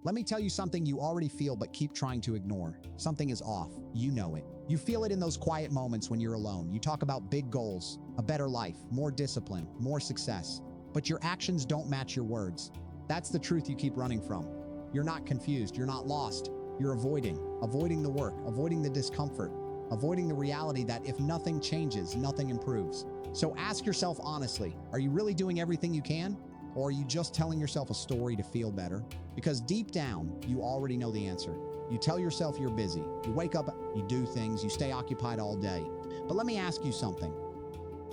Let me tell you something you already feel but keep trying to ignore. Something is off. You know it. You feel it in those quiet moments when you're alone. You talk about big goals, a better life, more discipline, more success. But your actions don't match your words. That's the truth you keep running from. You're not confused. You're not lost. You're avoiding the work, avoiding the discomfort, avoiding the reality that if nothing changes, nothing improves. So ask yourself honestly, are you really doing everything you can? Or are you just telling yourself a story to feel better? Because deep down, you already know the answer. You tell yourself you're busy. You wake up, you do things, you stay occupied all day. But let me ask you something.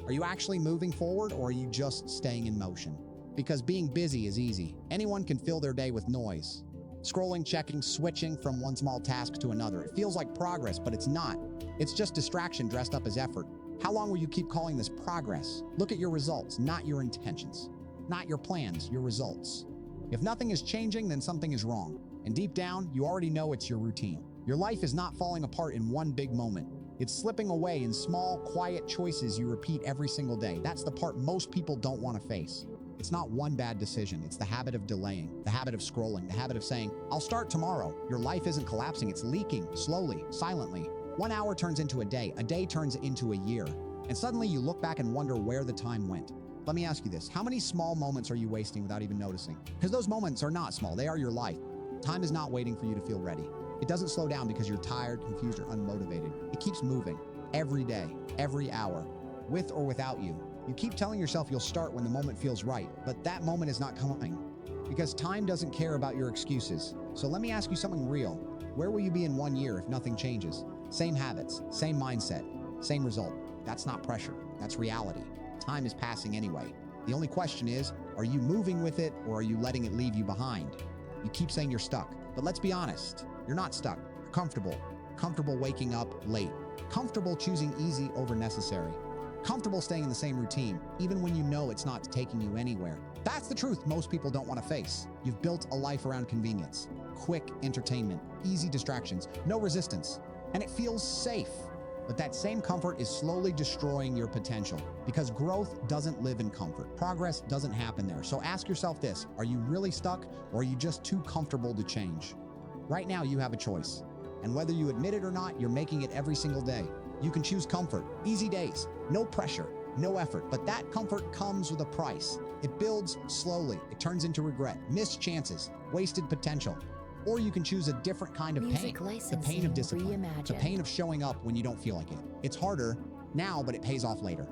Are you actually moving forward or are you just staying in motion? Because being busy is easy. Anyone can fill their day with noise. Scrolling, checking, switching from one small task to another. It feels like progress, but it's not. It's just distraction dressed up as effort. How long will you keep calling this progress? Look at your results, not your intentions. Not your plans, your results. If nothing is changing, then something is wrong. And deep down, you already know it's your routine. Your life is not falling apart in one big moment. It's slipping away in small, quiet choices you repeat every single day. That's the part most people don't want to face. It's not one bad decision. It's the habit of delaying, the habit of scrolling, the habit of saying, I'll start tomorrow. Your life isn't collapsing. It's leaking slowly, silently. 1 hour turns into a day turns into a year. And suddenly you look back and wonder where the time went. Let me ask you this. How many small moments are you wasting without even noticing? Because those moments are not small. They are your life. Time is not waiting for you to feel ready. It doesn't slow down because you're tired, confused, or unmotivated. It keeps moving every day, every hour, with or without you. You keep telling yourself you'll start when the moment feels right, but that moment is not coming because time doesn't care about your excuses. So let me ask you something real. Where will you be in 1 year if nothing changes? Same habits, same mindset, same result. That's not pressure. That's reality. Time is passing anyway. The only question is, are you moving with it or are you letting it leave you behind? You keep saying you're stuck, but let's be honest. You're not stuck. You're comfortable. Comfortable waking up late. Comfortable choosing easy over necessary. Comfortable staying in the same routine, even when you know it's not taking you anywhere. That's the truth most people don't want to face. You've built a life around convenience, quick entertainment, easy distractions, no resistance, and it feels safe. But that same comfort is slowly destroying your potential because growth doesn't live in comfort. Progress doesn't happen there. So ask yourself this, are you really stuck or are you just too comfortable to change? Right now you have a choice. And whether you admit it or not, you're making it every single day. You can choose comfort, easy days, no pressure, no effort, but that comfort comes with a price. It builds slowly. It turns into regret, missed chances, wasted potential. Or you can choose a different kind of pain, the pain of discipline, the pain of showing up when you don't feel like it. It's harder now, but it pays off later.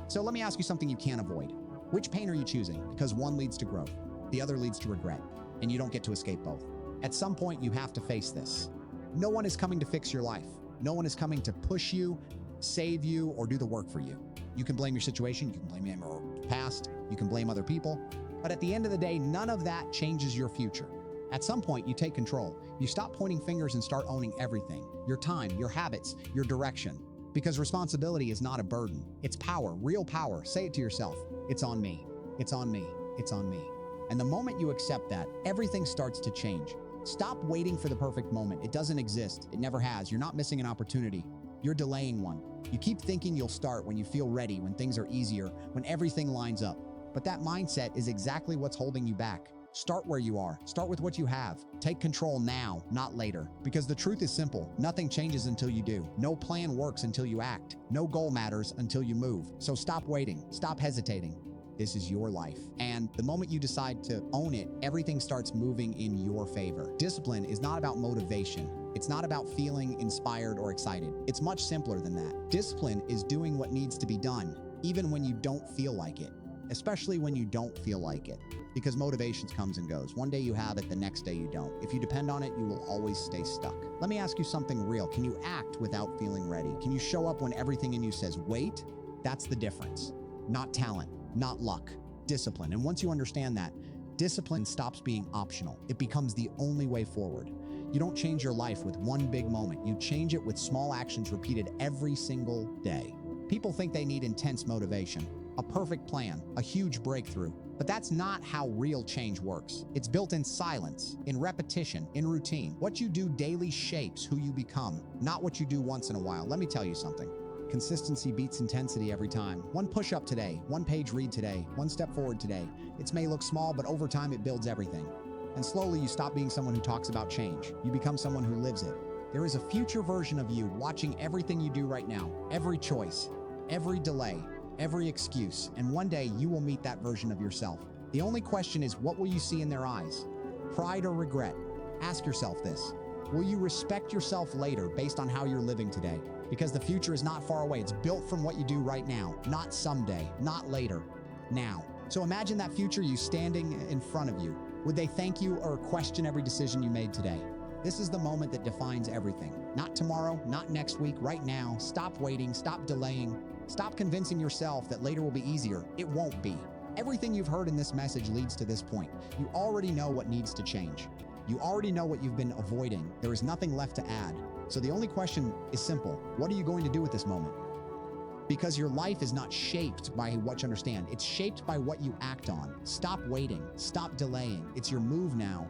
So let me ask you something you can't avoid. Which pain are you choosing? Because one leads to growth, the other leads to regret, and you don't get to escape both. At some point, you have to face this. No one is coming to fix your life. No one is coming to push you, save you, or do the work for you. You can blame your situation, you can blame your past, you can blame other people, but at the end of the day, none of that changes your future. At some point, you take control. You stop pointing fingers and start owning everything. Your time, your habits, your direction. Because responsibility is not a burden. It's power, real power. Say it to yourself. It's on me. It's on me. It's on me. And the moment you accept that, everything starts to change. Stop waiting for the perfect moment. It doesn't exist. It never has. You're not missing an opportunity. You're delaying one. You keep thinking you'll start when you feel ready, when things are easier, when everything lines up. But that mindset is exactly what's holding you back. Start where you are. Start with what you have. Take control now, not later. Because the truth is simple. Nothing changes until you do. No plan works until you act. No goal matters until you move. So stop waiting. Stop hesitating. This is your life. And the moment you decide to own it, everything starts moving in your favor. Discipline is not about motivation. It's not about feeling inspired or excited. It's much simpler than that. Discipline is doing what needs to be done, even when you don't feel like it. Especially when you don't feel like it. Because motivation comes and goes. One day you have it, the next day you don't. If you depend on it, you will always stay stuck. Let me ask you something real. Can you act without feeling ready? Can you show up when everything in you says, wait? That's the difference. Not talent, not luck, discipline. And once you understand that, discipline stops being optional. It becomes the only way forward. You don't change your life with one big moment. You change it with small actions repeated every single day. People think they need intense motivation, a perfect plan, a huge breakthrough. But that's not how real change works. It's built in silence, in repetition, in routine. What you do daily shapes who you become, not what you do once in a while. Let me tell you something. Consistency beats intensity every time. One push-up today, one page read today, one step forward today. It may look small, but over time it builds everything. And slowly you stop being someone who talks about change. You become someone who lives it. There is a future version of you watching everything you do right now, every choice, every delay, every excuse, and one day you will meet that version of yourself. The only question is, what will you see in their eyes? Pride or regret? Ask yourself this. Will you respect yourself later based on how you're living today? Because the future is not far away. It's built from what you do right now, not someday, not later, now. So imagine that future you standing in front of you. Would they thank you or question every decision you made today? This is the moment that defines everything. Not tomorrow, not next week, right now. Stop waiting, stop delaying. Stop convincing yourself that later will be easier. It won't be. Everything you've heard in this message leads to this point. You already know what needs to change. You already know what you've been avoiding. There is nothing left to add. So the only question is simple. What are you going to do with this moment? Because your life is not shaped by what you understand. It's shaped by what you act on. Stop waiting. Stop delaying. It's your move now.